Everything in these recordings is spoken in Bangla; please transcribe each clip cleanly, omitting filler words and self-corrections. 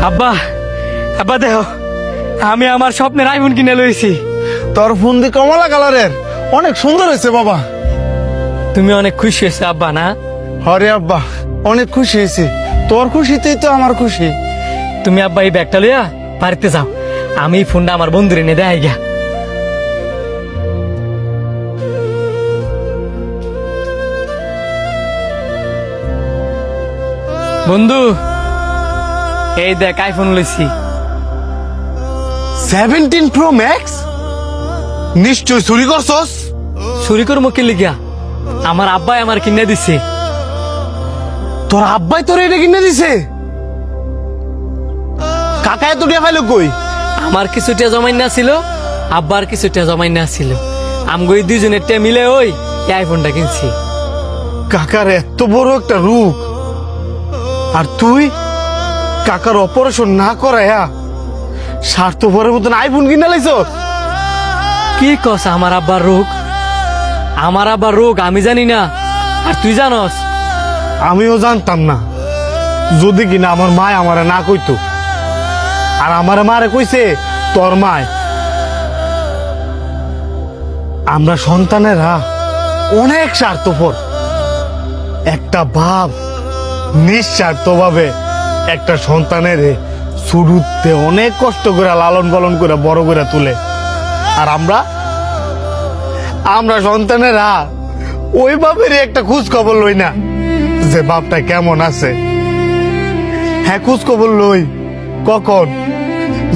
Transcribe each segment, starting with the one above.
আব্বা, আব্বা দেহ আমি আমার স্বপ্নের আইফোন কিনে লইছি। তোর ফোন দিয়ে কমলা কালারের অনেক সুন্দর হয়েছে বাবা। তুমি অনেক খুশি হয়েছে আব্বা না? হরে আব্বা, অনেক খুশি হয়েছি। তোর খুশিতেই তো আমার খুশি। তুমি আব্বা এই ব্যাগটা লইয়া বাড়িতে যাও, আমি এই ফোনটা আমার বন্ধুরে এনে দেয় গিয়া। বন্ধু এই দেখ আইফোন লইছি। 17 Pro Max? নিশ্চয় চুরি করছস। চুরি করবো কি লিগা? আমার আব্বাই আমার কিনে দিছে। তোর আব্বাই তোর এটা কিনে দিছে? কাকা এত টাকা পাইলো কই? আমার কিছুটা জমাই না ছিল, আব্বার কিছুটা জমাই না ছিল, আমগো এই দুজনের টা মিলে ওই এই আইফোনটা কিনছি। কাকার এত বড় একটা রূপ, আর তুই কাকার অপারেশন না করায়া স্বার্থপরের মতন আইফোন কিনে লাইছ। কি কস আমার আব্বার রোগ? আমার আব্বার রোগ আমি জানি না, আর তুই জানস? আমিও জানতাম না, যদি কিনা আমার মায় আমারে না কইতো। আর আমার মারে কইছে তোর মায়। আমরা সন্তানেরা অনেক স্বার্থপর। একটা বাপ নিঃস্বার্থভাবে একটা সন্তানের শুরুতে অনেক কষ্ট করে লালন পালন করে বড় করে তুলে। আর আমরা সন্তানেরা ওই বাপের একটা খোঁজ খবর লই না যে বাপটা কেমন আছে। হ্যাঁ, খোঁজ খবর লই কখন?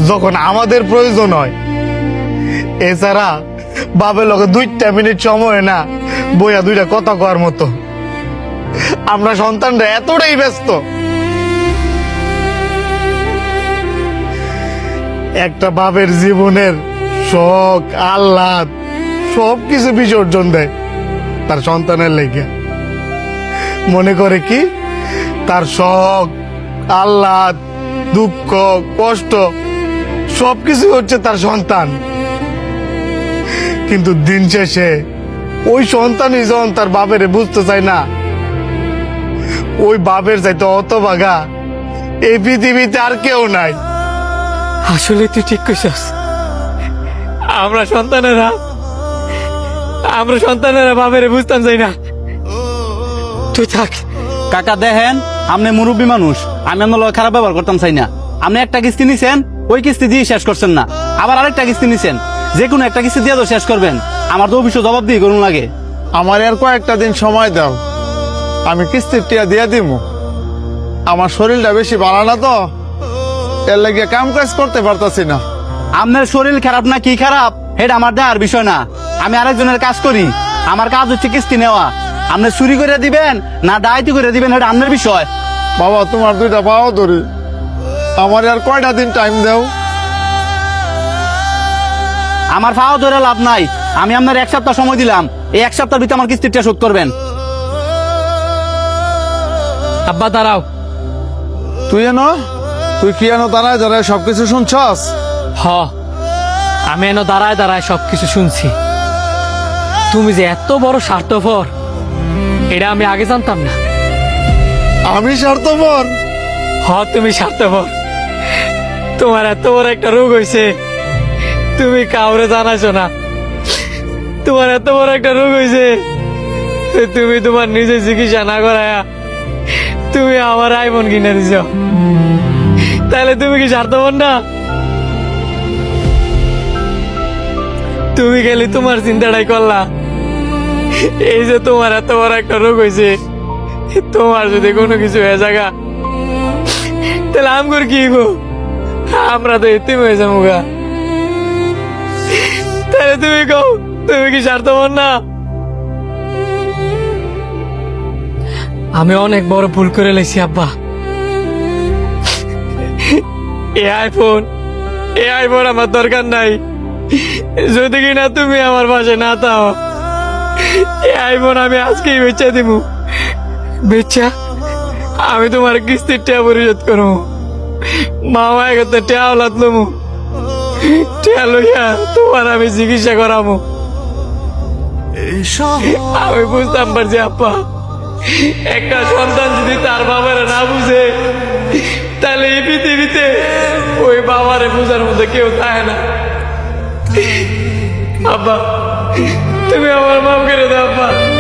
যখন আমাদের প্রয়োজন হয়। এছাড়া বাপের লগে 2 মিনিট সময় না বইয়া 2টা কথা কওয়ার মতো। আমরা সন্তানরা এতটাই ব্যস্ত, একটা বাপের জীবনের শখ আহ্লাদ সবকিছু বিসর্জন দেয় তার সন্তানের লেগে। মনে করে কি তার শখ আহ্লাদ দুঃখ কষ্ট সবকিছু হচ্ছে তার সন্তান। কিন্তু দিন শেষে ওই সন্তানই যখন তার বাপের বুঝতে চায় না, ওই বাপের চাইতে হতভাগা এই পৃথিবীতে আর কেউ নাই। আসলে তুই ঠিক কইছস। আমরা সন্তানেরা বাপেরে বুঝতাম যাই না। তুই থাক। কাকা দেখেন, আপনি মুরব্বী মানুষ, আমি আপনার লগে খারাপ ব্যবহার করতাম চাই না। আপনি একটা কিস্তি নিছেন, ওই কিস্তি দিয়ে শেষ করছেন না, আবার আরেকটা কিস্তি নিছেন। যে কোনো একটা কিস্তি দিয়ে তো শেষ করবেন। আমার তো অফিসে জবাব দিয়ে করুন লাগে। আমার আর কয়েকটা দিন সময় দাও, আমি কিস্তির টিয়া দিয়ে দিব। আমার শরীরটা বেশি ভালো না তো, এর লাগে কাম কাজ করতে পারতাছি না। আপনার শরীর খারাপ না কি খারাপ এটা আমার দেওয়ার বিষয় না। আমি আরেকজনের কাজ করি, আমার কাজ হচ্ছে কিস্তি নেওয়া। আপনি চুরি করে দিবেন না ডাইতি করে দিবেন এটা আপনার বিষয়। বাবা, তোমার 2টা পাও ধরি, আমার আর কয়টা দিন টাইম দাও। আমার ফাও ধরে লাভ নাই। আমি আপনার 1 সপ্তাহ সময় দিলাম, এই 1 সপ্তাহের ভিতরে আমার কিস্তিটা শোধ করবেন। আব্বা দাঁড়াও। তুই কি এনো দাঁড়ায় দাঁড়ায় সবকিছু শুনছস? হ, আমি এনে দাঁড়ায় দাঁড়ায় সবকিছু শুনছি। তুমি যে এত বড় স্বার্থপর এটা আমি আগে জানতাম না। আমি স্বার্থপর? হ, তুমি স্বার্থপর। তোমার এত বড় একটা রোগ হয়েছে, তুমি কাউরে জানাইছো না। তোমার এত বড় একটা রোগ হয়েছে, তুমি তোমার নিজে চিকিৎসা না করায়া তুমি আমার আইফোন কিনে দিছ। তাহলে তুমি কি স্বার্থপর না? তুমি গেলে তোমার চিন্তাটাই করলা। এই যে তোমার এত বড় একটা রোগ হয়েছে, তোমার যদি কোনো কিছু হয়ে জায়গা তাহলে আমগর কি গো? আমরা তো এতিম হয়ে যাবো গা। তাহলে তুমি কও, তুমি কি স্বার্থপর না? আমি অনেক বড় ভুল করে লেছি আব্বা। এই আইফোন আমার দরকার নাই। যদি কিনা তুমি আমার পাশে না থাও, এই আইফোন আমি আজকেই বেচা দিব। বেচা আমি তোমার কিস্তির টাকা পরিশোধ করবো। মামা এগোতে টাকা লাতলমু, টাকা লইয়া তোমার আমি চিকিৎসা করাবো। আমি বুঝতাম পারছি আব্বা, একটা সন্তান যদি তার বাবারা না বুঝে তাহলে এই পৃথিবীতে ওই বাবারে বোঝার মধ্যে কেউ থাকে না। আব্বা, তুমি আমার মাফ করে দাও আব্বা।